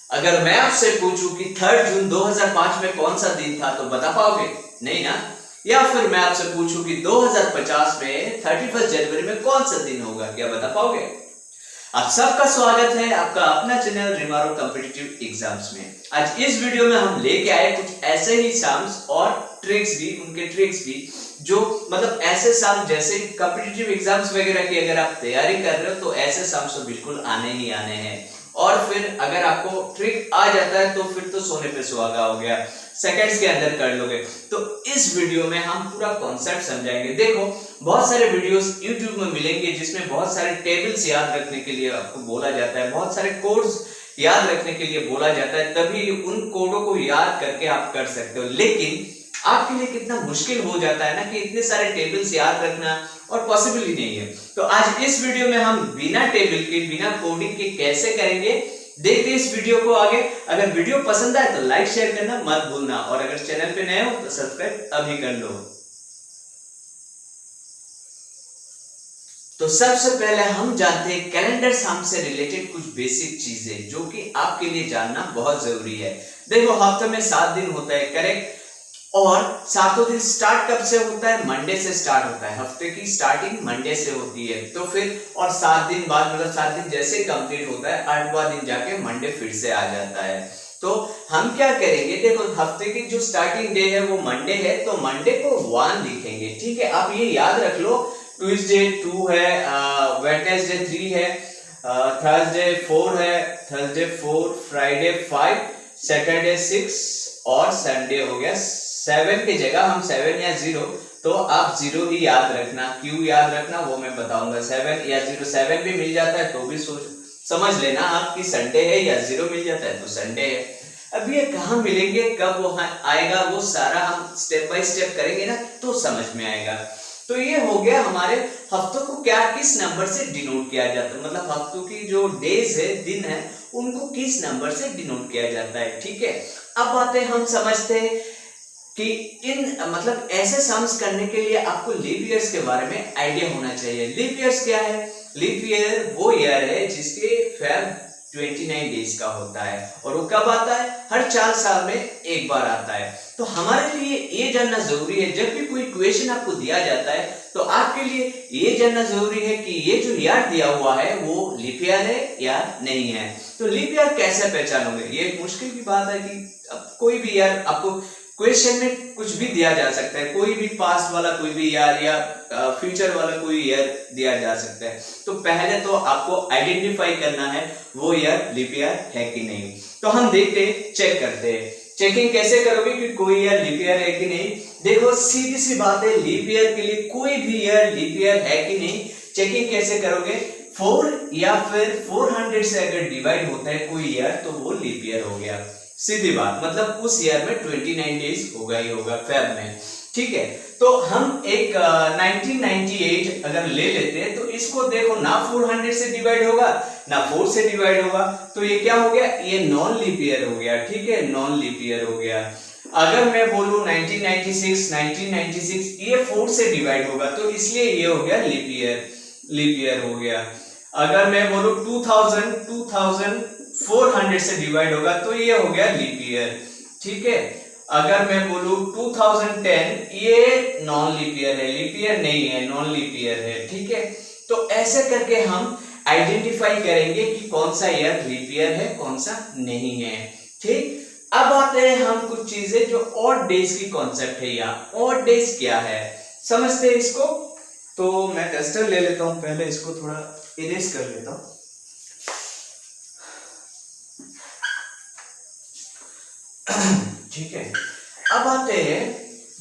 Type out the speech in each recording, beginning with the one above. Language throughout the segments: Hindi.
अगर मैं आपसे पूछूं कि 3 जून 2005 में कौन सा दिन था तो बता पाओगे? नहीं ना। या फिर मैं आपसे पूछूं कि 2050 में 31 जनवरी में कौन सा दिन होगा, क्या बता पाओगे? आप सबका स्वागत है आपका अपना चैनल रिमारो कॉम्पिटिटिव एग्जाम्स में। आज इस वीडियो में हम लेके आए कुछ ऐसे ही सम्स और ट्रिक्स भी, उनके ट्रिक्स भी जो मतलब ऐसे सम जैसे कॉम्पिटिटिव एग्जाम्स वगैरह की अगर आप तैयारी कर रहे हो तो ऐसे सम्स तो बिल्कुल आने ही आने हैं। और फिर अगर आपको ट्रिक आ जाता है तो फिर तो सोने पे सुहागा हो गया, सेकंड्स के अंदर कर लोगे। तो इस वीडियो में हम पूरा कॉन्सेप्ट समझाएंगे। देखो बहुत सारे वीडियोस YouTube में मिलेंगे जिसमें बहुत सारे टेबल्स याद रखने के लिए आपको बोला जाता है, बहुत सारे कोड्स याद रखने के लिए बोला जाता है, तभी उन कोडों को याद करके आप कर सकते हो। लेकिन आपके लिए कितना मुश्किल हो जाता है ना कि इतने सारे टेबल्स याद रखना, और पॉसिबल ही नहीं है। तो आज इस वीडियो में हम बिना टेबल के, बिना कोडिंग के कैसे करेंगे, देखते हैं इस वीडियो को आगे। अगर वीडियो पसंद आए तो लाइक शेयर करना मत भूलना, और अगर चैनल पे नए हो तो सब्सक्राइब अभी कर लो। तो सबसे पहले हम जानते हैं कैलेंडर सम से रिलेटेड कुछ बेसिक चीजें जो कि आपके लिए जानना बहुत जरूरी है। देखो हफ्ते में 7 दिन होता है, करेक्ट, और सातों दिन स्टार्ट कब से होता है? मंडे से स्टार्ट होता है। हफ्ते की स्टार्टिंग मंडे से होती है। तो फिर और 7 दिन बाद मतलब 7 दिन जैसे कंप्लीट होता है 8वां दिन जाके मंडे फिर से आ जाता है। तो हम क्या करेंगे, देखो हफ्ते की जो स्टार्टिंग डे है वो मंडे है, तो मंडे को 1 लिखेंगे, ठीक है। आप ये याद रख लो, ट्यूसडे 2 है, वेडनेसडे 3 है, थर्सडे 4 है, थर्सडे 4, फ्राइडे 5, सैटरडे 6 और संडे हो गया 7 की जगह हम 7 या 0, तो आप 0 ही याद रखना। क्यों याद रखना वो मैं बताऊंगा। 7 या 0, 7 भी मिल जाता है तो भी समझ लेना आपकी संडे है, या 0 मिल जाता है तो संडे है। अब ये कहाँ मिलेंगे, कब वो आएगा, वो सारा हम स्टेप बाय स्टेप करेंगे ना तो समझ में आएगा। तो ये हो गया हमारे हफ्तों को क्या किस नंबर से डिनोट किया जाता है, मतलब हफ्तों की जो डेज है, दिन है, उनको किस नंबर से डिनोट किया जाता है, ठीक है। अब बातें हम समझते हैं कि इन मतलब ऐसे सम्स करने के लिए आपको लीप ईयर्स के बारे में आइडिया होना चाहिए। लीप ईयर्स क्या है? लीप ईयर वो ईयर है जिसके फेब 29 डेज का होता है, और वो कब आता है? हर 4 साल में एक बार आता है। तो हमारे लिए ये जानना जरूरी है, जब भी कोई क्वेश्चन आपको दिया जाता है तो आपके लिए ये जानना जरूरी है कि ये जो ईयर दिया हुआ है वो लीप ईयर है या नहीं है। तो लीप ईयर कैसे पहचानोगे? ये एक मुश्किल की बात है कि कोई भी ईयर आपको क्वेश्चन में कुछ भी दिया जा सकता है, कोई भी पास्ट वाला कोई भी ईयर या फ्यूचर वाला कोई ईयर दिया जा सकता है। तो पहले तो आपको आइडेंटिफाई करना है वो ईयर लीप ईयर है कि नहीं। तो हम देखते हैं, चेक करते हैं। चेकिंग कैसे करोगे कि कोई ईयर लीप ईयर है कि नहीं? देखो सीधी सी बात है, लीप ईयर के लिए कोई भी ईयर लीप ईयर है कि नहीं चेकिंग कैसे करोगे? 4 या फिर 400 से अगर डिवाइड होता है कोई ईयर तो वो लीप ईयर हो गया। सीधी बात, मतलब उस ईयर में 29 डेज होगा ही होगा फेब में, ठीक है। तो हम एक 1998 अगर ले लेते हैं तो इसको देखो ना 400 से डिवाइड होगा ना 4 से डिवाइड होगा, तो ये क्या हो गया? ये नॉन लीप ईयर हो गया, ठीक है, नॉन लीप ईयर हो गया। अगर मैं बोलूं 1996 ये 4 से डिवाइड होगा तो इसलिए ये हो गया लीप ईयर हो गया। अगर मैं बोलूं 2400 से डिवाइड होगा तो ये हो गया लीप ईयर, ठीक है। अगर मैं बोलूं 2010 ये नॉन लीप ईयर है, लीप ईयर नहीं है, नॉन लीप ईयर है, ठीक है। तो ऐसे करके हम आइडेंटिफाई करेंगे कि कौन सा ईयर लीप ईयर है, कौन सा नहीं है, ठीक। अब आते हैं हम कुछ चीजें जो ऑड डेज की कॉन्सेप्ट है, या ऑड डेज क्या है समझते हैं इसको। तो मैं डस्टर ले लेता हूं, पहले इसको थोड़ा इरेज कर लेता हूं। ठीक है, अब आते हैं,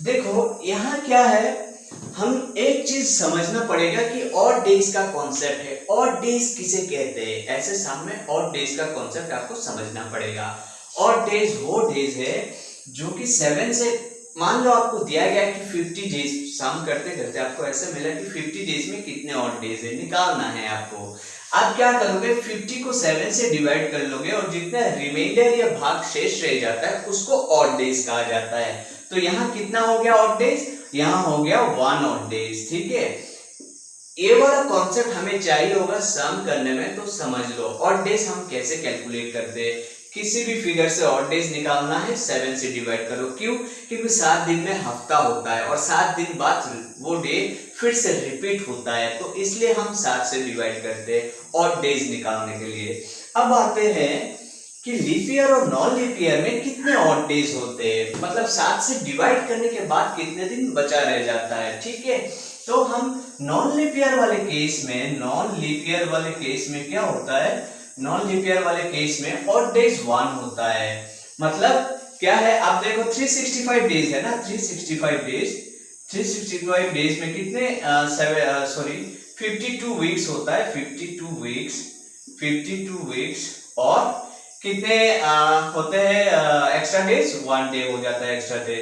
देखो यहाँ क्या है, हम एक चीज समझना पड़ेगा कि ऑड डेज का कॉन्सेप्ट है। ऑड डेज किसे कहते हैं? ऐसे सामने ऑड डेज का कॉन्सेप्ट आपको समझना पड़ेगा। ऑड डेज वो डेज है जो कि 7 से, मान लो आपको दिया गया कि 50 डेज, सम करते करते आपको ऐसे मिला कि 50 डेज में कितने ऑड डेज है निकालना है आपको। आप क्या करोगे, 50 को 7 से डिवाइड कर लोगे और जितना रिमाइंडर या भाग शेष रह जाता है उसको ऑड डेज कहा जाता है। तो यहाँ कितना हो गया ऑड डेज? यहाँ हो गया 1 ऑड डेज, ठीक है। ये वाला कॉन्सेप्ट हमें चाहिए होगा सम करने में, तो समझ लो ऑड डेज हम कैसे कैलकुलेट करते हैं, किसी भी फिगर से ऑड डेज निकालना है 7 से डिवाइड करो। क्यों? क्योंकि 7 दिन में हफ्ता होता है और 7 दिन बाद वो डे फिर से रिपीट होता है, तो इसलिए हम 7 से डिवाइड करते हैं ऑड डेज निकालने के लिए। अब आते हैं कि लीप ईयर और नॉन लीप ईयर में कितने ऑड डेज होते हैं, मतलब 7 से डिवाइड करने के बाद कितने दिन बचा रह जाता है। ठीक है, तो हम नॉन लीप ईयर वाले केस में क्या होता है, नॉन लीप ईयर वाले केस में ऑड डेज 1 होता है। मतलब क्या है, आप देखो 365 डेज है ना, 365 डेज में कितने 52 वीक्स होता है, 52 वीक्स और कितने होते हैं एक्स्ट्रा डेज, 1 डे हो जाता है एक्स्ट्रा डे।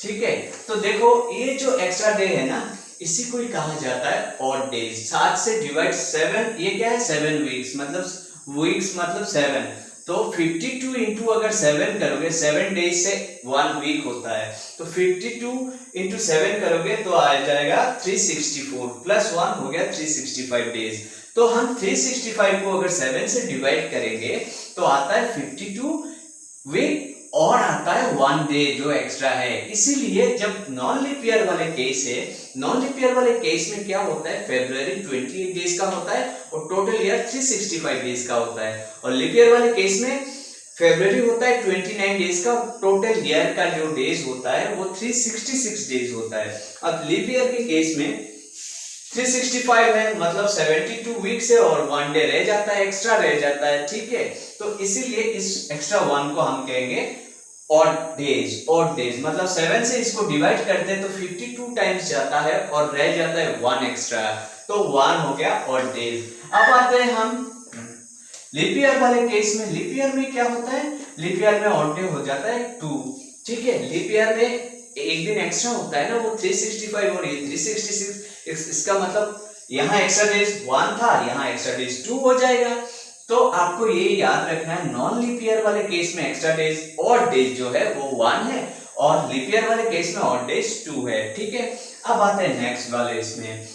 ठीक है, तो देखो ये जो एक्स्ट्रा डे है ना, इसी को ही कहा जाता है ऑड डेज। 7 से डिवाइड 7, ये क्या है 7 वीक्स, मतलब 7, तो 52 इंटू अगर 7 करोगे, 7 डेज से 1 वीक होता है, तो 52 इंटू 7 करोगे तो आ जाएगा 364 प्लस 1 हो गया 365 डेज। तो हम 365 को अगर 7 से डिवाइड करेंगे तो आता है 52 वीक और आता है 1 डे जो एक्स्ट्रा है। इसीलिए जब नॉन लीप ईयर वाले केस है, नॉन लीप ईयर वाले केस में क्या होता है, फरवरी 28 डेज का होता है और टोटल ईयर 365 डेज का होता है। और लीप ईयर वाले केस में फरवरी होता है 29 डेज का, टोटल ईयर का जो डेज होता है वो 366 डेज होता है। अब लीप ईयर के केस में 365 है, मतलब 72 वीक्स है और 1 डे रह जाता है, एक्स्ट्रा रह जाता है। ठीक है, तो इसीलिए इस एक्स्ट्रा 1 को हम कहेंगे ऑड डेज, मतलब 7 से इसको डिवाइड करते हैं तो 52 टाइम्स जाता है और रह जाता है 1 एक्स्ट्रा, तो 1 हो गया ऑड डेज। अब आते हैं हम लीप ईयर वाले केस में। लीप ईयर में क्या होता है, लीप ईयर में ऑड डे हो जाता है 2। ठीक है, लीप ईयर में एक दिन एक्स्ट्रा होता है ना, वो 365 और ये 366, इसका मतलब यहाँ एक्स्ट्रा डेज 1 था, यहाँ एक्स्ट्रा डेज 2 हो जाएगा। तो आपको ये याद रखना है, नॉन लीप ईयर वाले केस में एक्स्ट्रा डेज ऑड डेज जो है वो 1 है और लीप ईयर वाले केस में ऑड डेज 2 है। ठीक है, अब आते हैं नेक्स्ट वाले इसमें।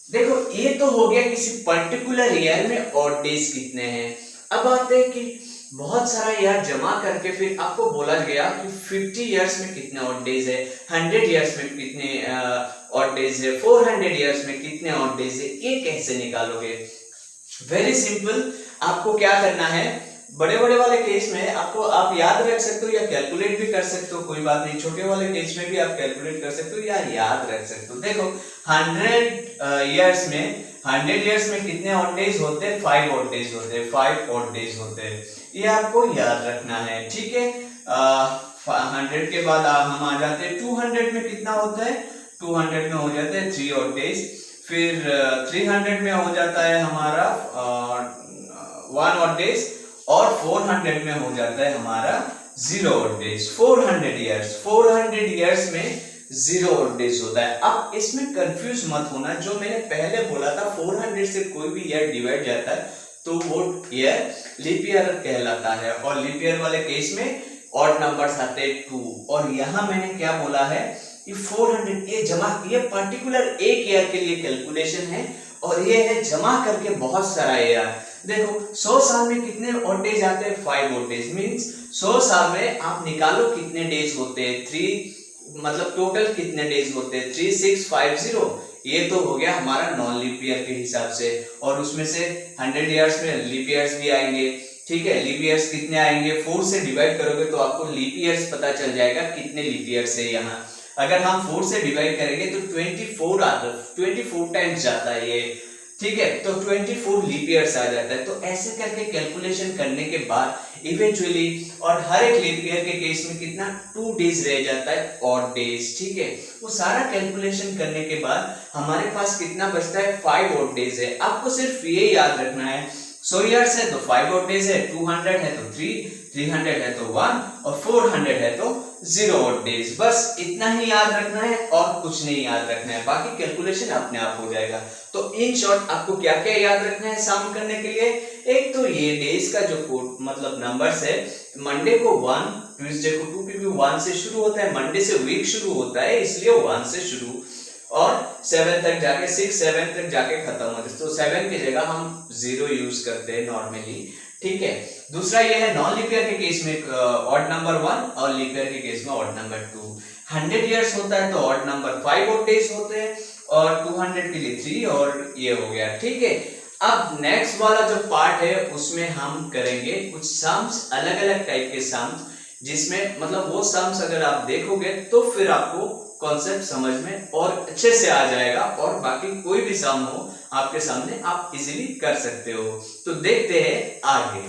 देखो ये तो हो गया किसी पर्टिकुलर ईयर में ऑड डेज कितने हैं। अब आते हैं कि बहुत सारा ईयर जमा करके फिर आपको बोला गया कि 50 इयर्स में कितने ऑड डेज है, 100 इयर्स में कितने ऑड डेज है, 400 इयर्स में कितने ऑड डेज है, ये कैसे निकालोगे? वेरी सिंपल, आपको क्या करना है, बड़े वाले केस में आपको आप याद रख सकते हो या कैलकुलेट भी कर सकते हो, कोई बात नहीं। छोटे वाले केस में भी आप कैलकुलेट कर सकते हो या याद रख सकते हो। देखो 100 इयर्स में कितने ऑड डेज होते हैं, 5 ऑड डेज होते हैं, 5 ऑड डेज होते हैं, ये आपको याद रखना है। ठीक है, 100 के बाद हम आ जाते हैं 200 में कितना होता है, 200 में हो जाते हैं 3 ऑड डेज, फिर 300 में हो जाता है हमारा 1 ऑड डेज और 400 में हो जाता है हमारा 0 ऑड डेज। 400 इयर्स में 0 ऑड डेज होता है। अब इसमें कंफ्यूज मत होना, जो मैंने पहले बोला था 400 से कोई भी ईयर डिवाइड जाता है तो वो ईयर लीप ईयर कहलाता है और लीप ईयर वाले केस में ऑड नंबर्स आते हैं 2। और यहाँ मैंने क्या बोला है कि 400 ये पर्टिकुलर एक ईयर के लिए कैलकुलेशन है और ये है जमा करके बहुत सारा ईयर। देखो 100 साल में कितने ऑड डेज आते हैं, 5 ऑड डेज, मींस 100 साल में आप निकालो कितने डेज होते हैं, 3 मतलब टोटल कितने डेज होते हैं 3650। ये तो हो गया हमारा नॉन लीप ईयर के हिसाब से और उसमें से 100 इयर्स में लीप ईयर्स भी आएंगे। ठीक है, लीप ईयर्स कितने आएंगे, 4 से डिवाइड करोगे तो आपको लीप ईयर्स पता चल जाएगा कितने लीप ईयर्स है यहाँ। अगर हम 4 से डिवाइड करेंगे तो 24 आता है, 24 टाइम्स जाता है ये। ठीक है, तो 24 लीप ईयर्स आ जाता है। तो ऐसे करके कैलकुलेशन करने के बाद इवेंचुअली और हर एक लीप ईयर के केस में कितना 2 डेज रह जाता है ऑड डेज। ठीक है, वो सारा कैलकुलेशन करने के बाद हमारे पास कितना बचता है, 5 ऑड डेज है। आपको सिर्फ ये याद रखना है 100 इयर्स है तो 5 ऑड डेज है, 200 है तो 3, 300 है तो 1 और 400 है तो 0 ऑड डेज। बस इतना ही याद रखना है और कुछ नहीं याद रखना है, बाकी कैलकुलेशन अपने आप हो जाएगा। तो इन शॉर्ट आपको क्या क्या याद रखना है सम करने के लिए, एक तो ये डेज का जो मतलब नंबर्स है, मंडे को 1, ट्यूसडे को 2, क्योंकि 1 से शुरू होता है, मंडे से वीक शुरू होता है इसलिए 1 से शुरू और 7 तक जाके 6, 7 तक जाके खत्म होता है। तो 7 की जगह हम 0 यूज करते हैं नॉर्मली। ठीक है। दूसरा ये है नॉन लीप ईयर के केस में ऑड नंबर 1 और लीप ईयर के केस में ऑड नंबर 2। 100 इयर्स होता है तो ऑड नंबर 5 ऑड डेज होते हैं और 200 के लिए 3 और ये हो गया। ठीक है, अब नेक्स्ट वाला जो पार्ट है उसमें हम करेंगे कुछ सम्स, अलग अलग टाइप के सम्स, जिसमें मतलब वो सम्स अगर आप देखोगे तो फिर आपको कॉन्सेप्ट समझ में और अच्छे से आ जाएगा और बाकी कोई भी सम हो आपके सामने आप इजीली कर सकते हो। तो देखते हैं आगे।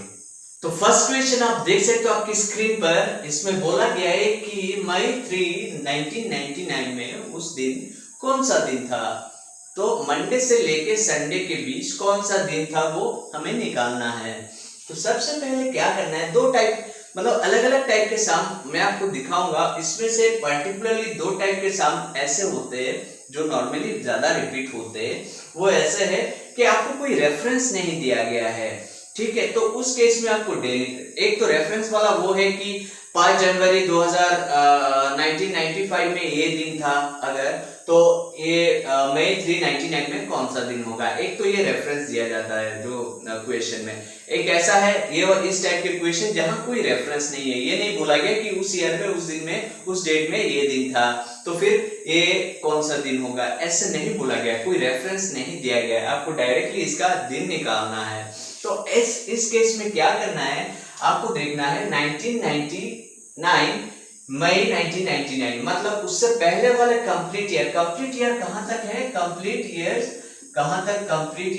तो फर्स्ट क्वेश्चन आप देख सकते हो आपकी स्क्रीन पर, इसमें बोला गया है कि मई 3, 1999 में उस दिन कौन सा दिन था। तो मंडे से लेके संडे के बीच कौन सा दिन था वो हमें निकालना है। तो सबसे पहले क्या करना है, दो टाइप मतलब अलग अलग टाइप के सम मैं आपको दिखाऊंगा। इसमें से पर्टिकुलरली दो टाइप के सम ऐसे होते हैं जो नॉर्मली ज्यादा रिपीट होते हैं। वो ऐसे है कि आपको कोई रेफरेंस नहीं दिया गया है, ठीक है, तो उस केस में आपको एक तो रेफरेंस वाला वो है कि 5 जनवरी 1995 में ये दिन था, अगर तो ये मई 3, 1999 में कौन सा दिन होगा। एक तो ये रेफरेंस दिया जाता है जो क्वेश्चन में। एक ऐसा है ये और इस टाइप के क्वेश्चन जहां कोई रेफरेंस नहीं है, ये नहीं बोला गया कि उस ईयर में उस दिन में उस डेट में ये दिन था तो फिर ये कौन सा दिन होगा, ऐसे नहीं बोला गया, कोई रेफरेंस नहीं दिया गया है, आपको डायरेक्टली इसका दिन निकालना है। तो इस केस में क्या करना है, आपको देखना है 1999 मई 1999 मतलब उससे पहले वाले कंप्लीट ईयर कहां तक है, कंप्लीट ईयर्स कहां तक, कंप्लीट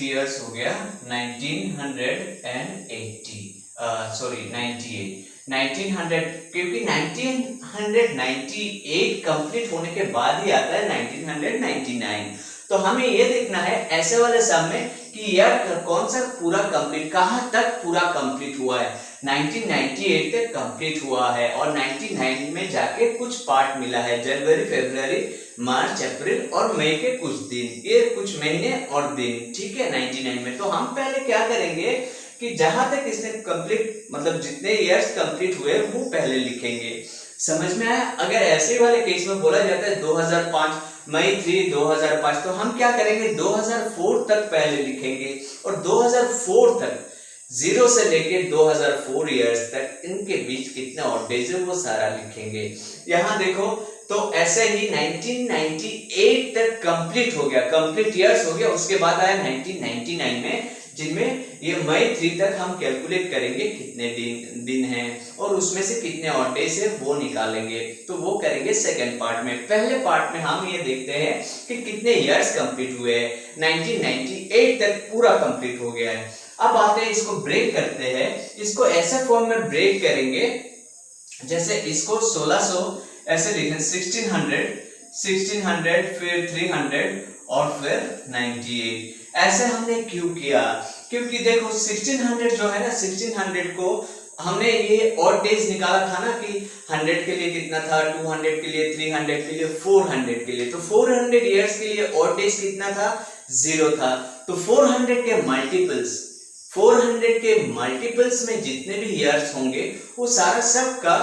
ईयर्स हो गया 1900 क्योंकि 1998 कंप्लीट होने के बाद ही आता है 1999। तो हमें ये देखना है ऐसे वाले सम में कि यार कौन सा पूरा कंप्लीट, कहां तक पूरा कंप्लीट हुआ है। 1998 तक कंप्लीट हुआ है और 99 में जाके कुछ पार्ट मिला है, जनवरी, फरवरी, मार्च, अप्रैल और मई के कुछ दिन, ये कुछ महीने और दिन, ठीक है 99 में। तो हम पहले क्या करेंगे कि जहां तक इसने कंप्लीट मतलब जितने इयर्स कंप्लीट हुए वो पहले लिखेंगे, समझ में आया। अगर ऐसे वाले केस में बोला जाता है 2005 मई 3 2005 तो हम क्या करेंगे 2004 तक पहले लिखेंगे और 2004 तक 0 से लेके 2004 इयर्स तक इनके बीच कितने ऑड डेज है वो सारा लिखेंगे। यहां देखो तो ऐसे ही 1998 तक कंप्लीट हो गया, कंप्लीट इयर्स हो गया, उसके बाद आया 1999 में जिनमें ये मई 3 तक हम कैलकुलेट करेंगे कितने दिन हैं और उसमें से कितने ऑड डेज है वो निकालेंगे। तो वो करेंगे सेकंड पार्ट में। पहले पार्ट में हम ये देखते हैं कि कितने इयर्स कंप्लीट हुए हैं। 1998 तक पूरा कंप्लीट हो गया है। अब आते हैं इसको ब्रेक करते हैं, इसको ऐसे फॉर्म में ब्रेक करेंगे जैसे इसको 1600 ऐसे लिखें, 1600 फिर 300 और फिर 98। ऐसे हमने क्यों किया, क्योंकि देखो 1600 जो है ना, 1600 को हमने ये ऑड डेज निकाला था ना कि 100 के लिए कितना था, 200 के लिए, 300 के लिए, 400 के लिए। तो 400 इयर्स के लिए ऑड डेज कितना था, 0 था। तो 400 के मल्टीपल्स में जितने भी इयर्स होंगे वो सारा सब का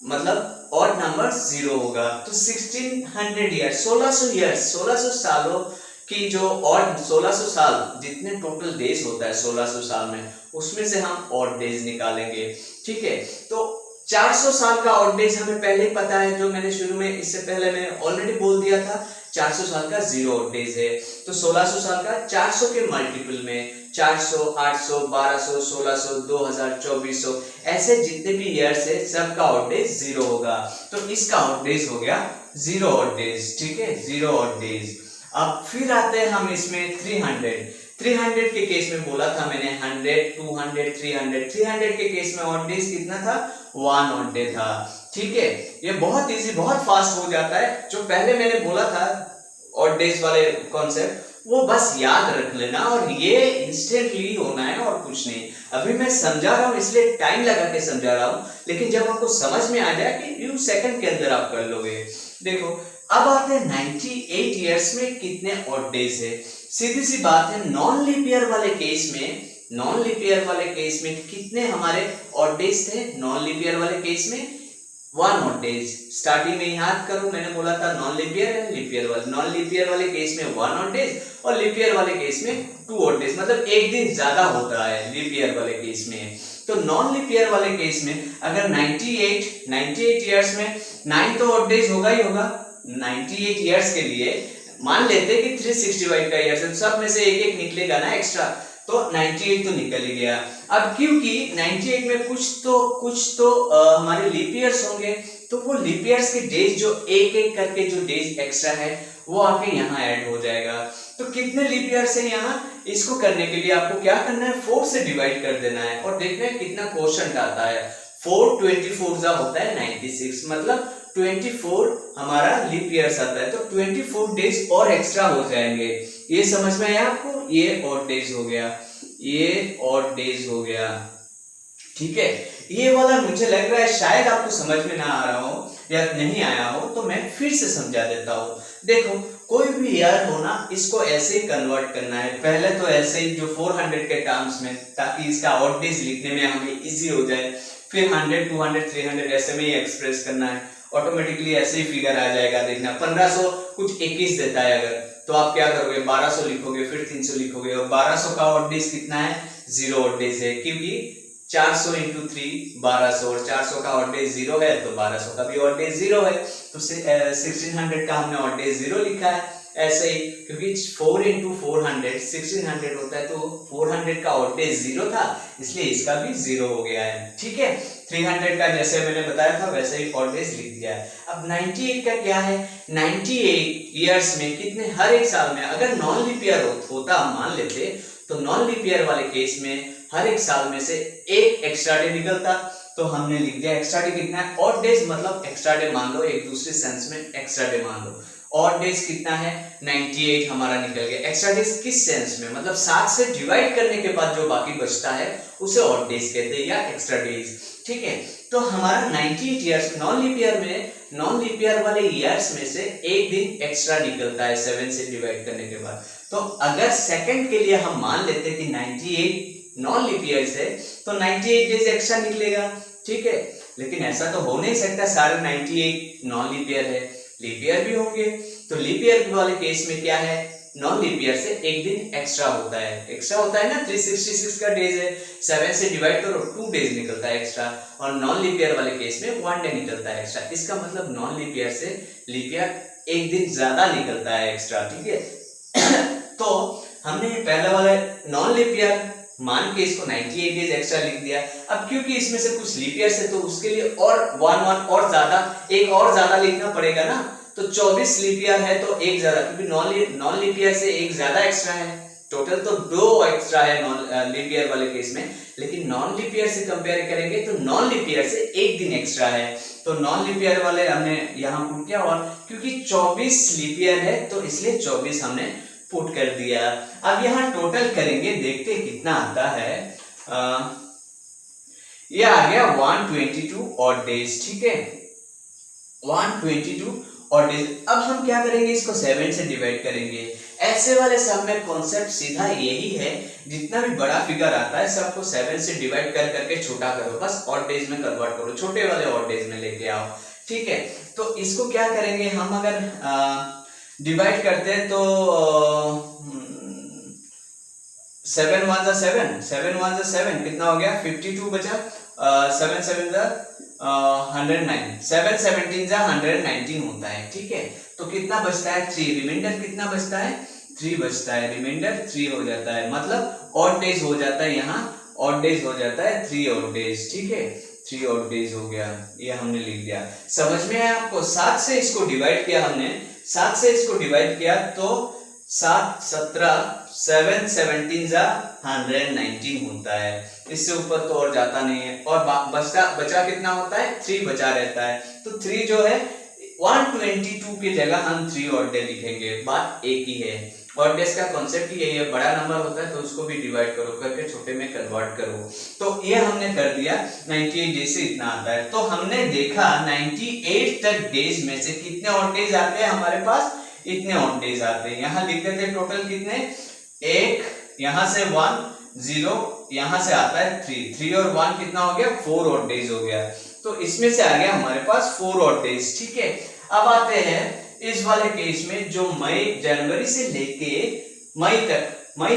मतलब ऑड नंबर 0 होगा। तो 1600 इयर्स 1600 सालों कि जो ऑड 1600 साल जितने टोटल डेज होता है 1600 साल में, उसमें से हम ऑड डेज निकालेंगे, ठीक है। तो 400 साल का ऑड डेज हमें पहले ही पता है, जो मैंने शुरू में इससे पहले मैंने ऑलरेडी बोल दिया था, 400 साल का 0 ऑड डेज है। तो 1600 साल का 400 के मल्टीपल में 400, 800, 1200, 1600, 2000, 2400 ऐसे जितने भी ईयर्स है सबका ऑड डेज 0 होगा। तो इसका ऑड डेज हो गया 0 ऑड डेज, ठीक है, 0 ऑड डेज। अब फिर आते हैं हम इसमें 300 के केस में बोला था मैंने 100, 200, 300 के केस में ऑड डेज कितना था, 1 ऑड डे था, ठीक है। ये बहुत इजी, बहुत फास्ट हो जाता है। जो पहले मैंने बोला था ऑड डेज वाले कॉन्सेप्ट वो बस याद रख लेना और ये इंस्टेंटली होना है और कुछ नहीं। अभी मैं समझा रहा हूँ इसलिए टाइम लगा के समझा रहा हूँ, लेकिन जब आपको समझ में आ जाए कि यू सेकंड के अंदर आप कर लोगे। देखो अब आते हैं 98 इयर्स में कितने ऑड डेज है। सीधी सी बात है, नॉन लीप ईयर वाले केस में कितने हमारे ऑड डेज थे। नॉन लीप ईयर वाले केस में वन ऑड डेज। स्टार्टिंग में याद करो मैंने बोला था नॉन लीप ईयर है, लीप ईयर वाले, नॉन लीप ईयर वाले केस में वन ऑड डेज और लीप ईयर वाले केस में टू ऑड डेज, मतलब एक दिन ज्यादा होता है लीप ईयर वाले केस में। तो नॉन लीप ईयर वाले केस में अगर 98 ईयर्स में 9 तो ऑड डेज होगा ही होगा। 98 ईयर्स के लिए मान लेते हैं कि 365 का ईयर्स है, सब में से एक एक निकलेगा ना एक्स्ट्रा, तो 98 तो निकल ही गया। अब क्योंकि 98 में कुछ तो हमारे लीप ईयर्स होंगे, तो वो लीप ईयर्स के डेज जो एक एक करके जो डेज एक्स्ट्रा है वो आके यहाँ ऐड हो जाएगा। तो कितने लीप ईयर्स है यहाँ, इसको करने के लिए आपको क्या करना है, 4 से डिवाइड कर देना है और देखना है कितना क्वोशंट आता है। 4 24 जा होता है 96, मतलब 24 हमारा लीप ईयर्स आता है, तो 24 डेज और एक्स्ट्रा हो जाएंगे। ये समझ में आया आपको, ये ऑड डेज हो गया, ये ऑड डेज हो गया, ठीक है। ये वाला मुझे लग रहा है शायद आपको समझ में ना आ रहा हो या नहीं आया हो, तो मैं फिर से समझा देता हूँ। देखो कोई भी ईयर हो ना, इसको ऐसे ही कन्वर्ट करना है, पहले तो ऐसे ही जो 400 के टर्म्स में, ताकि इसका ऑड डेज लिखने में हमें इजी हो जाए, फिर 100 200 300 ऐसे में ही एक्सप्रेस करना है, ऑटोमेटिकली ऐसे ही फिगर आ जाएगा। देखना 1500 कुछ 21 देता है अगर, तो आप क्या करोगे 1200 लिखोगे, फिर 300 लिखोगे, और 1200 का ऑड डेज कितना है, 0 ऑड डेज है, क्योंकि 400 इंटू 3 1200, और 400 का ऑड डेज 0 है तो 1200 का भी ऑड डेज 0 है, तो 1600 का हमने ऑड डेज 0 लिखा है। ऐसे ही क्योंकि 4 इंटू 400 1600 होता है, तो 400 का ऑड डेज 0 था, इसलिए इसका भी 0 हो गया है, ठीक है। 300 का जैसे मैंने बताया था वैसे ही ऑड डेज लिख दिया है। अब 98 का क्या है, 98 ईयर्स में कितने, हर एक साल में अगर नॉन लीप ईयर होता मान लेते, तो नॉन लीप ईयर वाले केस में हर एक साल में से एक एक्स्ट्रा डे निकलता, तो हमने लिख दिया एक्स्ट्रा डे कितना है, ऑड डेज मतलब एक्स्ट्रा डे मान लो, एक दूसरे सेंस में एक्स्ट्रा डे मान लो। ऑड डेज कितना है 98 हमारा निकल गया। एक्स्ट्रा डेज किस सेंस में, मतलब 7 से डिवाइड करने के बाद जो बाकी बचता है उसे ऑड डेज कहते हैं या एक्स्ट्रा डेज, ठीक है। तो हमारा 98 ईयर्स नॉन लीप ईयर में, नॉन लीप ईयर वाले ईयर्स में से एक दिन एक्स्ट्रा निकलता है 7 से डिवाइड करने के बाद। तो अगर सेकंड के लिए हम मान लेते कि 98 नॉन लीप ईयर है तो 98 डेज एक्स्ट्रा निकलेगा, ठीक है। लेकिन ऐसा तो हो नहीं सकता सारे 98 नॉन लीप ईयर है, लीप ईयर भी होंगे। तो लीप ईयर वाले केस में क्या है, नॉन लीप ईयर से एक दिन एक्स्ट्रा होता है, एक्स्ट्रा होता है ना, 366 का डेज है, 7 से डिवाइड करो 2 डेज निकलता है एक्स्ट्रा, और नॉन लीप ईयर वाले केस में 1 डे निकलता है एक्स्ट्रा। इसका मतलब नॉन लीप ईयर से लीप ईयर एक दिन ज्यादा निकलता है एक्स्ट्रा, ठीक है। तो हमने पहले वाले नॉन लीप ईयर मान के इसको 98 डेज एक्स्ट्रा लिख दिया। अब क्योंकि इसमें से कुछ लीप ईयर है तो उसके लिए और 1 और ज्यादा, एक और ज्यादा लिखना पड़ेगा ना, तो 24 लीप ईयर है तो एक ज्यादा, क्योंकि नॉन लीप ईयर से एक ज्यादा एक्स्ट्रा है, टोटल तो 2 एक्स्ट्रा है नॉन लीप ईयर वाले केस में। लेकिन नॉन लीप ईयर से कंपेयर करेंगे तो नॉन लीप ईयर से एक दिन एक्स्ट्रा है, तो नॉन लीप ईयर वाले हमने यहाँ पुट किया, और क्योंकि 24 लीप ईयर है तो इसलिए 24 हमने पुट कर दिया। अब यहाँ टोटल करेंगे, देखते कितना आता है। ये आ गया 122 ऑड डेज, ठीक है, 122 ऑड डेज। अब हम क्या करेंगे, इसको 7 से डिवाइड करेंगे। ऐसे वाले सब में कॉन्सेप्ट सीधा यही है, जितना भी बड़ा फिगर आता है सबको 7 से डिवाइड कर करके छोटा करो, बस ऑड डेज में कन्वर्ट करो, छोटे वाले ऑड डेज में लेके आओ, ठीक है। तो इसको क्या करेंगे हम, अगर डिवाइड करते हैं तो 7 1 जा 7, 7 1 जा 7 कितना हो गया, 52 बचा, 7 7 जा 109, 7 17 जा 119 होता है, ठीक है। तो कितना बचता है 3, रिमाइंडर कितना बचता है 3 बचता है, रिमाइंडर 3 हो जाता है, मतलब ऑड डेज हो जाता है, यहाँ ऑड डेज हो जाता है 3 ऑड डेज, ठीक है, 3 ऑड डेज हो गया, ये हमने लिख दिया। समझ में आया आपको, 7 से इसको डिवाइड किया हमने, 7 से इसको डिवाइड किया तो 7 17 7 17 जा 119 होता है, इससे ऊपर तो और जाता नहीं है, और बचा कितना होता है 3 बचा रहता है, तो 3 जो है 122 की जगह हम 3 ऑड डे लिखेंगे, बात एक ही है। ऑड डेज का कॉन्सेप्ट ही यही है, बड़ा नंबर होता है तो उसको भी डिवाइड करो करके छोटे में कन्वर्ट करो। तो ये हमने कर दिया, 98 डेज से इतना आता है। तो हमने देखा 98 तक डेज में से कितने ऑड डेज आते हैं हमारे पास, इतने ऑड डेज आते हैं। यहाँ लिखते थे टोटल कितने, 1, यहाँ से 1 0, यहाँ से आता है 3 और 1 कितना हो गया 4 ऑड डेज हो गया। तो इसमें से आ गया हमारे पास 4 ऑड डेज। ठीक है, अब आते हैं इस वाले केस में जो जनवरी से लेके मई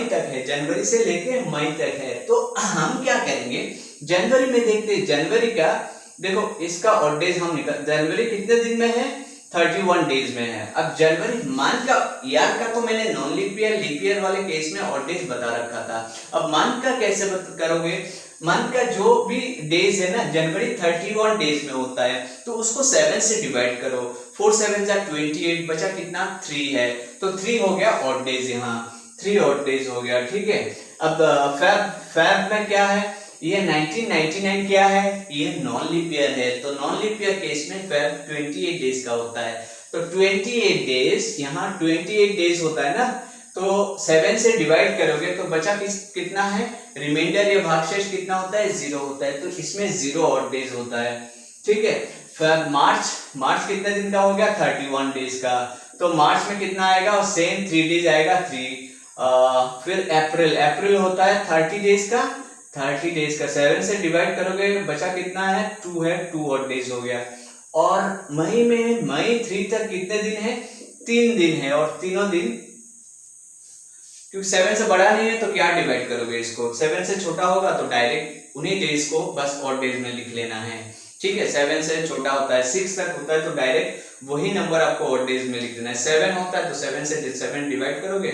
तक है, जनवरी से लेके मई तक है। तो हम क्या करेंगे, जनवरी में देखते हैं, जनवरी का देखो इसका ऑड डेज हम निकाल, जनवरी कितने दिन में है, 31 डेज में है। अब जनवरी मंथ का, ईयर का तो मैंने नॉन लीप ईयर वाले केस में ऑड डेज बता रखा था। अब मंथ का कैसे करोगे, मंथ का जो भी डेज है ना, जनवरी 31 डेज में होता है, तो उसको 7 से डिवाइड करो, 4 7 जा 28, बचा कितना 3 है, तो 3 हो गया ऑड डेज, यहाँ 3 ऑड डेज हो गया। ठीक है, अब फेब में क्या है, ये 1999 क्या है, ये नॉन लीप ईयर है, तो नॉन लीप ईयर केस में फेब 28 डेज का होता है, तो 28 डेज, यहाँ 28 डेज होता है ना, तो 7 से डिवाइड करोगे तो बचा कितना है, रिमाइंडर या भागशेष कितना होता है, 0 होता है, तो इसमें 0 ऑड डेज होता है। ठीक है, फिर मार्च कितने दिन का हो गया, 31 डेज का, तो मार्च में कितना आएगा, और सेम 3 डेज आएगा, 3। फिर अप्रैल होता है 30 डेज का, 7 से डिवाइड करोगे बचा कितना है, 2 है, 2 ऑड डेज हो गया। और मई 3 तक कितने दिन है, 3 दिन है, और तीनों दिन क्योंकि 7 से बड़ा नहीं है तो क्या डिवाइड करोगे इसको, 7 से छोटा होगा तो डायरेक्ट उन्हीं डेज को बस ऑड डेज में लिख लेना है। ठीक है, 7 से छोटा होता है, 6 तक होता है तो डायरेक्ट वही नंबर आपको ऑड डेज में लिख देना है। 7 होता है तो 7 से 7 डिवाइड करोगे,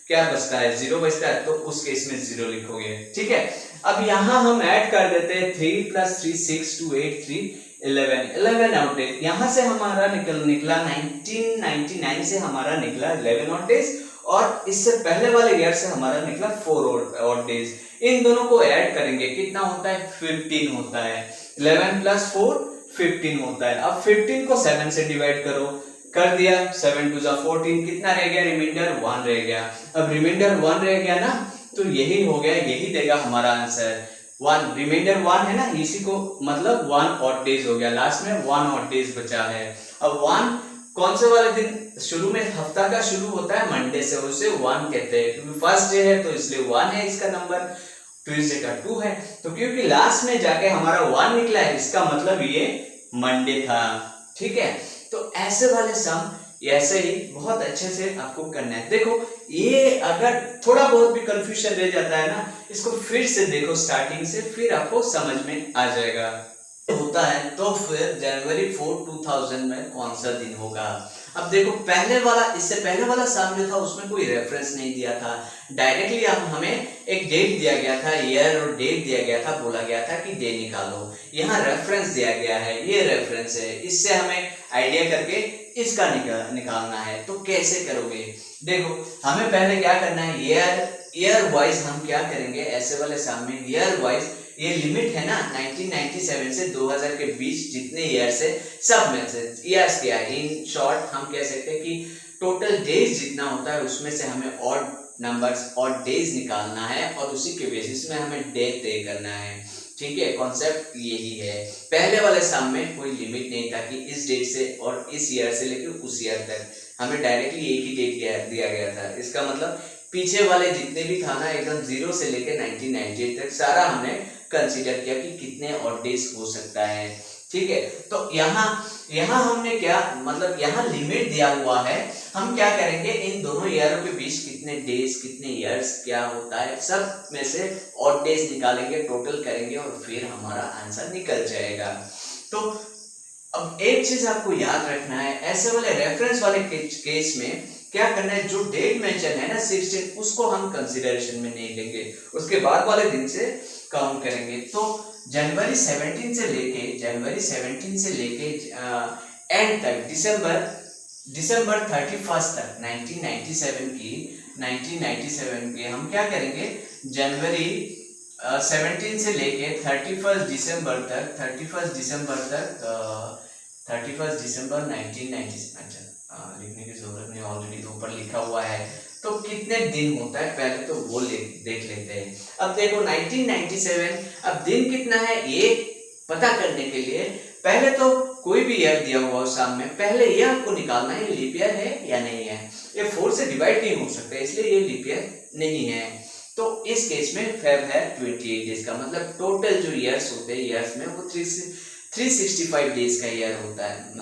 क्या बचता है, 0 बचता है, तो उस केस में 0 लिखोगे। ठीक है, अब यहाँ हम ऐड कर देते हैं 3 + 3 6 2 8 3 11 ऑड डेज। यहाँ से हमारा निकला 1999 से हमारा निकला 11 ऑड डेज, और इससे पहले वाले ईयर से हमारा निकला 4 ऑड डेज। इन दोनों को ऐड करेंगे कितना होता है, 15 होता है, 11 + 4 15 होता है। अब 15 को 7 से डिवाइड करो, कर दिया, 7 2 14, कितना रह गया, रिमाइंडर 1 रह गया। अब रिमाइंडर 1 रह गया ना, तो यही हो गया, यही देगा हमारा आंसर 1, रिमाइंडर 1 है ना, इसी को मतलब 1 ऑड डेज हो गया, लास्ट में 1 ऑड डेज बचा है। अब 1 कौन से वाले दिन, शुरू में हफ्ता का शुरू होता है मंडे से, उसे 1 कहते हैं, क्योंकि फर्स्ट डे है तो इसलिए 1 है इसका नंबर, ट्यूसडे का 2 है, तो क्योंकि लास्ट में जाके हमारा 1 निकला है, इसका मतलब ये मंडे था। ठीक है, तो ऐसे वाले सम ऐसे ही बहुत अच्छे से आपको करना है। देखो ये अगर थोड़ा बहुत भी कंफ्यूजन रह जाता है ना, इसको फिर से देखो स्टार्टिंग से, फिर आपको समझ में आ जाएगा होता है। तो फिर जनवरी 4 2000 में कौन सा दिन होगा। अब देखो पहले वाला, इससे पहले वाला सम जो था उसमें कोई रेफरेंस नहीं दिया था, डायरेक्टली हमें एक डेट दिया गया था, ईयर और डेट दिया गया था, बोला गया था कि डे निकालो। यहाँ रेफरेंस दिया गया है, ये रेफरेंस है, इससे हमें आइडिया करके इसका निकालना है। तो कैसे करोगे, देखो हमें पहले क्या करना है, ईयर वाइज हम क्या करेंगे, ऐसे वाले सम में ईयर वाइज ये लिमिट है ना 1997 से 2000 के बीच जितने ईयर्स है, सब में से ईयर्स क्या है, इन शॉर्ट हम कह सकते हैं कि टोटल डेज जितना होता है उसमें से हमें ऑड नंबर्स, ऑड डेज निकालना है, और उसी के बेसिस में हमें डे तय करना है। ठीक है, कॉन्सेप्ट यही है। पहले वाले सम में कोई लिमिट नहीं था कि इस डेट से और इस ईयर से लेकर उस ईयर तक, हमें डायरेक्टली एक ही डेट दिया गया था। इसका मतलब पीछे वाले जितने भी था ना, एकदम 0 से लेकर 1998 तक सारा हमने कंसीडर किया कि कितने ऑड डेज हो सकता है। ठीक है, तो यहाँ हमने क्या मतलब, यहाँ लिमिट दिया हुआ है, हम क्या करेंगे, इन दोनों ईयरों के बीच कितने डेज, कितने ईयर्स क्या होता है, सब में से ऑड डेज निकालेंगे, टोटल करेंगे, और फिर हमारा आंसर निकल जाएगा। तो अब एक चीज आपको याद रखना है, ऐसे वाले रेफरेंस वाले केस में क्या करना है, जो डेट मेंशन है ना 16, उसको हम कंसीडरेशन में नहीं लेंगे, उसके बाद वाले दिन से काउंट करेंगे। तो जनवरी 17 से लेके एंड तक, दिसंबर 31 तक 1997 की हम क्या करेंगे, जनवरी 17 से लेके 31 दिसंबर तक 31 दिसंबर 1997, लिखने की जरूरत नहीं, ऑलरेडी तो ऊपर लिखा हुआ है। तो कितने दिन होता है पहले तो वो देख लेते हैं। अब देखो 1997, अब दिन कितना है ये पता करने के लिए पहले तो कोई भी ईयर दिया हुआ सामने, पहले ये आपको निकालना है लीप ईयर है या नहीं है। ये 4 से डिवाइड नहीं हो सकता, इसलिए ये लीप ईयर नहीं है। तो इस केस में फेब है 28 डेज का, मतलब टोटल जो ईयर्स होते हैं, ईयर्स में वो 365 डेज का ईयर होता है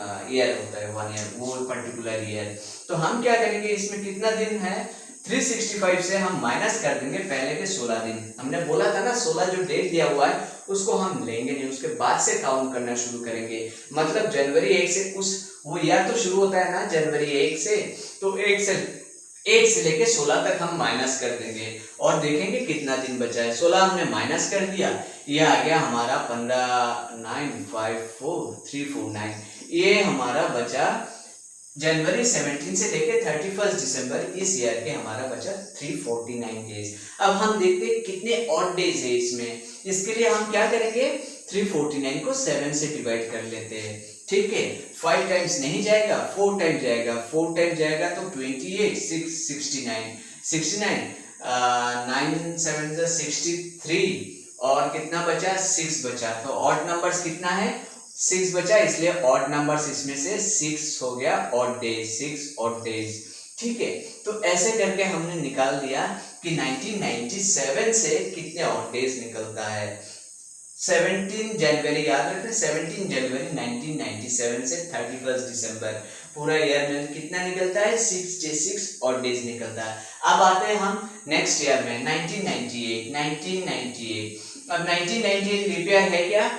1 ईयर, वो पर्टिकुलर ईयर। तो हम क्या करेंगे, इसमें कितना दिन है, 365 से हम माइनस कर देंगे पहले के 16 दिन। हमने बोला था ना 16 जो डेट दिया हुआ है उसको हम लेंगे नहीं, उसके बाद से काउंट करना शुरू करेंगे। मतलब जनवरी 1 से वो ईयर तो शुरू होता है ना जनवरी 1 से, तो 1 से लेके 16 तक हम माइनस कर देंगे और देखेंगे कितना दिन बचा है। 16 हमने माइनस कर दिया, ये आ गया हमारा 15, 9, 5, 4, 3, 4, 9, ये हमारा बचा जनवरी 17 से लेके 31 दिसंबर इस ईयर के हमारा बचा 349 डेज। अब हम देखते हैं कितने ऑड डेज है इसमें। इसके लिए हम क्या करेंगे, 349 को 7 से डिवाइड कर लेते हैं। ठीक है, 5 टाइम्स नहीं जाएगा, 4 टाइम जाएगा, 4 टाइम जाएगा तो 28, 6, 69, 9, 7, 63 और कितना बचा, 6 बचा। तो ऑड नंबर्स कितना है, 6 बचा, इसलिए ऑड नंबर्स इसमें से 6 हो गया ऑड डेज, 6 ऑड डेज। ठीक है, तो ऐसे करके हमने निकाल दिया कि 1997 से कितने ऑड डेज निकलता है। 17 जनवरी याद रखें, 17 जनवरी 1997 से 31 दिसंबर पूरा ईयर में कितना निकलता है, 6 ऑड डेज निकलता है। अब आते हैं हम नेक्स्ट ईयर में 1998। अब 1998 लीप ईयर है क्या,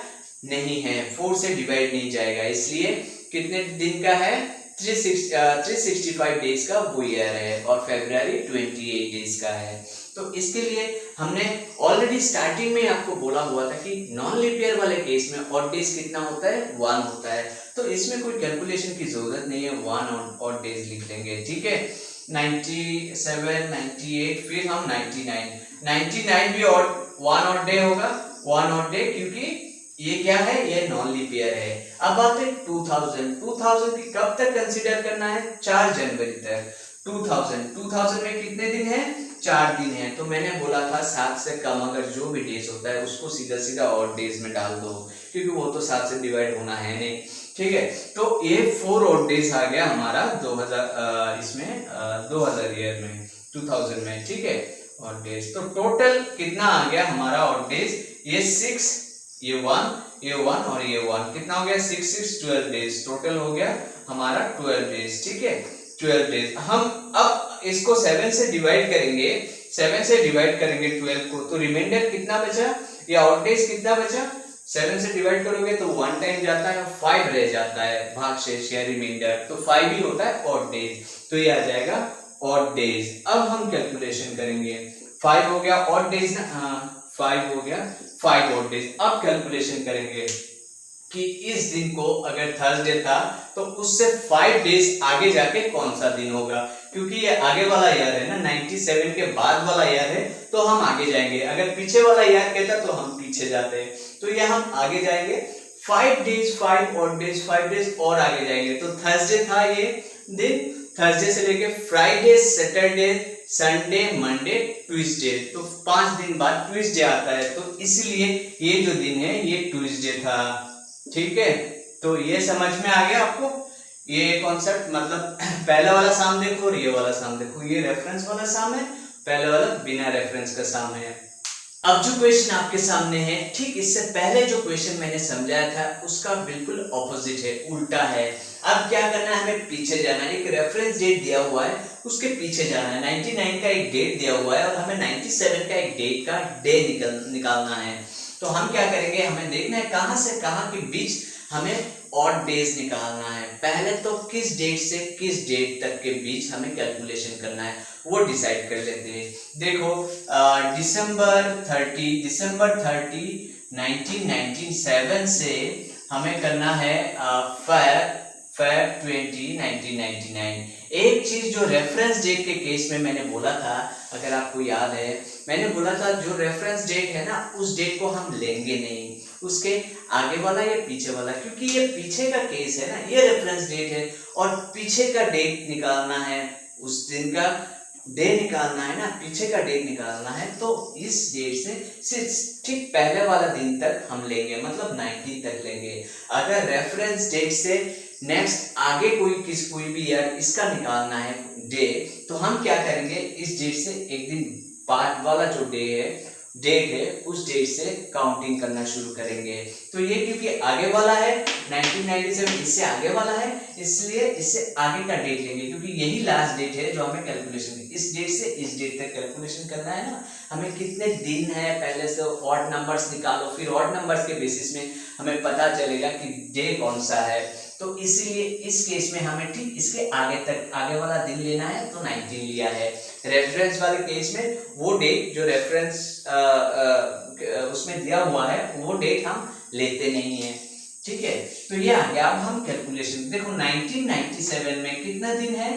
नहीं है, 4 से डिवाइड नहीं जाएगा, इसलिए कितने दिन का है, 365 डेज का वो ईयर है और फरवरी 28 डेज का है। तो इसके लिए हमने ऑलरेडी स्टार्टिंग में आपको बोला हुआ था कि नॉन लीप ईयर वाले केस में ऑड डेज कितना होता है, 1 होता है। तो इसमें कोई कैलकुलेशन की जरूरत नहीं है, 1 ऑड डेज लिख लेंगे। ठीक है, 97, 98, फिर हम 99 भी 1 ऑड डे होगा, 1 ऑड डे, क्योंकि ये क्या है, ये नॉन लीप ईयर है। अब बात है 2000 की कब तक कंसीडर करना है, 4 जनवरी तक। 2000 में कितने दिन है, 4 दिन है। तो मैंने बोला था 7 से कम अगर जो भी डेज होता है उसको सीधा ऑड डेज में डाल दो, क्योंकि वो तो 7 से डिवाइड होना है नहीं। ठीक है, तो ये 4 ऑड डेज आ गया हमारा 2000 ईयर में, 2000 में। ठीक है, ऑड डेज तो टोटल कितना आ गया हमारा ऑड डेज, ये 6, ये 1 और ये 1, कितना हो गया, 6, 12 डेज, टोटल हो गया हमारा 12 डेज। ठीक है, 12 डेज। हम अब इसको 7 से डिवाइड करेंगे, 12 को, तो रिमाइंडर कितना बचा, या ऑड डेज कितना बचा, 7 से डिवाइड करोगे तो 1 टाइम जाता है, 5 रह जाता है भागशेष या रिमाइंडर, तो 5 ही होता है ऑड डेज, तो ये आ जाएगा ऑड डेज। अब हम कैलकुलेशन करेंगे, 5 हो गया ऑड डेज ना, 5 हो गया 5 ऑड डेज। अब कैलकुलेशन करेंगे कि इस दिन को अगर थर्सडे था तो उससे 5 डेज आगे जाके कौन सा दिन होगा, क्योंकि ये आगे वाला ईयर है ना, 97 के बाद वाला ईयर है, तो हम आगे जाएंगे। अगर पीछे वाला ईयर कहता तो हम पीछे जाते हैं, तो ये हम आगे जाएंगे 5 डेज, 5 ऑड डेज, 5 डेज और आगे जाएंगे। तो थर्सडे था ये दिन, थर्सडे से लेके Friday, Saturday, Sunday, Monday, Tuesday, तो 5 दिन बाद ट्यूसडे आता है, तो इसलिए ये जो दिन है ये ट्यूसडे था। ठीक है, तो ये समझ में आ गया आपको ये कॉन्सेप्ट। मतलब पहला वाला साम देखो और ये वाला साम देखो, ये रेफरेंस वाला साम है, पहले वाला बिना रेफरेंस का साम है। अब जो क्वेश्चन आपके सामने है, ठीक इससे पहले जो क्वेश्चन मैंने समझाया था उसका बिल्कुल ऑपोजिट है, उल्टा है। अब क्या करना है, हमें पीछे जाना है, एक रेफरेंस डेट दिया हुआ है उसके पीछे जाना है। 99 का एक डेट दिया हुआ है और हमें 97 का एक डेट का डे निकालना है। तो हम क्या करेंगे, हमें देखना है कहां से कहां के बीच हमें ऑड डेज निकालना है। पहले तो किस डेट से किस डेट तक के बीच हमें कैलकुलेशन करना है वो डिसाइड कर लेते हैं। देखो दिसंबर 30 1997 से हमें करना है Feb 20 1999। एक चीज जो रेफरेंस डेट के केस में मैंने बोला था, अगर आपको याद है, मैंने बोला था जो रेफरेंस डेट है ना उस डेट को हम लेंगे नहीं, उसके आगे वाला या पीछे वाला, क्योंकि ये पीछे का केस है ना, ये रेफरेंस डेट है और पीछे का डेट निकालना है, उस दिन का डे निकालना है ना, पीछे का डेट निकालना है। तो इस डेट से सिर्फ ठीक पहले वाला दिन तक हम लेंगे, मतलब 19 तक लेंगे। अगर रेफरेंस डेट से नेक्स्ट आगे कोई भी ईयर इसका निकालना है डे, तो हम क्या करेंगे, इस डेट से एक दिन बाद वाला जो डे है डेट है उस डेट से काउंटिंग करना शुरू करेंगे। तो ये क्योंकि आगे वाला है 1997, इससे आगे वाला है, इसलिए इससे आगे का डेट लेंगे क्योंकि यही लास्ट डेट है जो हमें कैलकुलेशन, इस डेट से इस डेट तक कैलकुलेशन करना है ना। हमें कितने दिन है पहले से ऑड नंबर्स निकालो, फिर ऑड नंबर्स के बेसिस में हमें पता चलेगा कि डे कौन सा है। तो इसीलिए इस केस में हमें ठीक इसके आगे तक आगे वाला दिन लेना है, तो 19 लिया है। रेफरेंस वाले केस में वो डेट जो रेफरेंस उसमें दिया हुआ है वो डेट हम लेते नहीं है, ठीक है। तो ये आ गया। अब हम कैलकुलेशन देखो 1997 में कितना दिन है,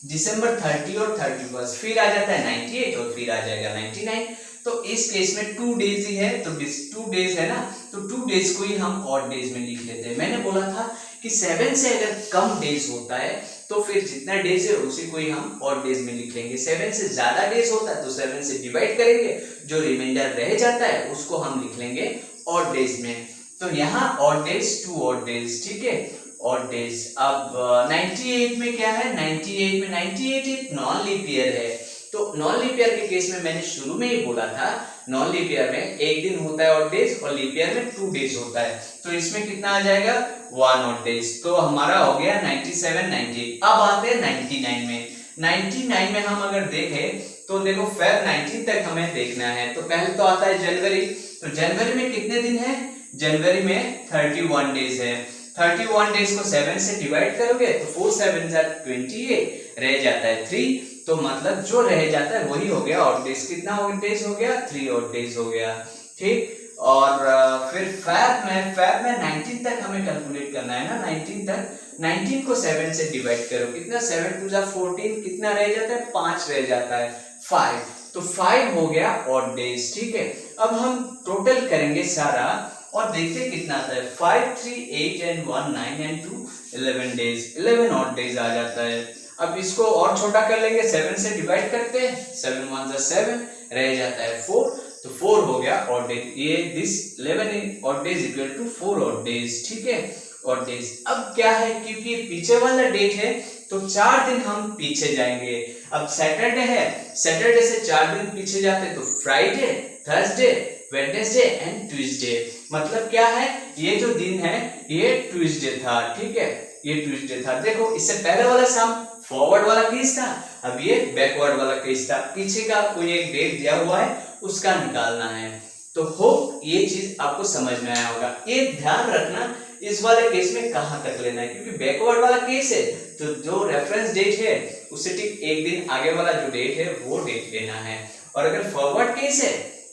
दिसंबर 30 और 31, फिर आ जाता है 98 और फिर आ जाएगा 99। तो इस केस में 2 डेज ही है, तो 2 डेज है ना, तो 2 डेज को ही हम ऑड डेज में लिख लेते हैं। मैंने बोला था कि 7 से अगर कम डेज होता है तो फिर जितना डेज है उसी को ही हम ऑड डेज में लिख लेंगे। 7 से ज्यादा डेज होता है तो 7 से डिवाइड करेंगे, जो रिमाइंडर रह जाता है उसको हम लिख लेंगे ऑड डेज में। तो यहाँ ऑड डेज 2 ऑड डेज, ठीक है, ऑड डेज। अब 98 में क्या है, 98 एक नॉन लीप ईयर है। तो नॉन लीप ईयर के केस में मैंने शुरू में ही बोला था, नॉन लीप ईयर में एक दिन होता है ऑड डेज और लीप ईयर में 2 डेज होता है। तो इसमें कितना आ जाएगा 1 ऑड डेज। तो हमारा हो गया 97, 98। अब आते हैं 99 में। 99 में हम अगर देखें तो देखो फेब 19 तक हमें देखना है। तो पहले तो आता है जनवरी। तो जनवरी में कितने दिन है, जनवरी में 31 डेज है। 31 डेज को 7 से डिवाइड करोगे तो 4 7 28, रह जाता है 3। तो मतलब जो रह जाता है वही हो गया ऑड डेज। कितना ऑड डेज हो गया, 3 ऑड डेज हो गया, ठीक। और फिर फैब में 19 तक हमें कैलकुलेट करना है ना, 19 तक। 19 को 7 से डिवाइड करो, कितना 7 2 14, कितना रह जाता है 5 रह जाता है 5। तो 5 हो गया ऑड डेज, ठीक है। अब हम टोटल करेंगे सारा और देखते कितना आता है। 5 3 8 and 1 9 and 2 11 days, 11 odd days आ जाता है। अब इसको और छोटा कर लेंगे, 7 से डिवाइड करते हैं, 7 1 7, रह जाता है 4। तो 4 हो गया ऑड डेज। ये this 11 odd days equal to 4 odd days, ठीक है, ऑड डेज। अब क्या है, क्योंकि पीछे वाला डेट है तो 4 दिन हम पीछे जाएंगे। अब सैटरडे है, सैटरडे से 4 दिन पीछे जाते हैं तो Friday, Thursday, Wednesday and Tuesday. मतलब क्या है, ये जो दिन है ये ट्यूसडे था, ठीक है, ये ट्यूसडे था। देखो इससे पहले वाला सम फॉरवर्ड वाला केस था, अब ये बैकवर्ड वाला केस था। पीछे का कोई एक डेट दिया हुआ है उसका निकालना है। तो होप ये चीज आपको समझ में आया होगा। ये ध्यान रखना इस वाले केस में कहां तक लेना है, क्योंकि बैकवर्ड वाला केस है तो जो रेफरेंस डेट है उससे ठीक एक दिन आगे वाला जो डेट है वो डेट लेना है। और अगर फॉरवर्ड केस है,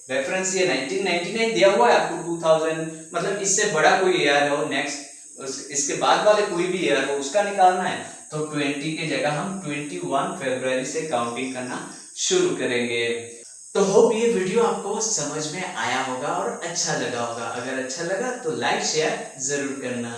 रेफरेंस ये 1999 दिया हुआ है आपको 2000, मतलब इससे बड़ा कोई ईयर हो, नेक्स्ट इसके बाद वाले कोई भी ईयर हो उसका निकालना है, तो 20 की जगह हम 21 फरवरी से काउंटिंग करना शुरू करेंगे। तो होप ये वीडियो आपको समझ में आया होगा और अच्छा लगा होगा। अगर अच्छा लगा तो लाइक शेयर जरूर करना।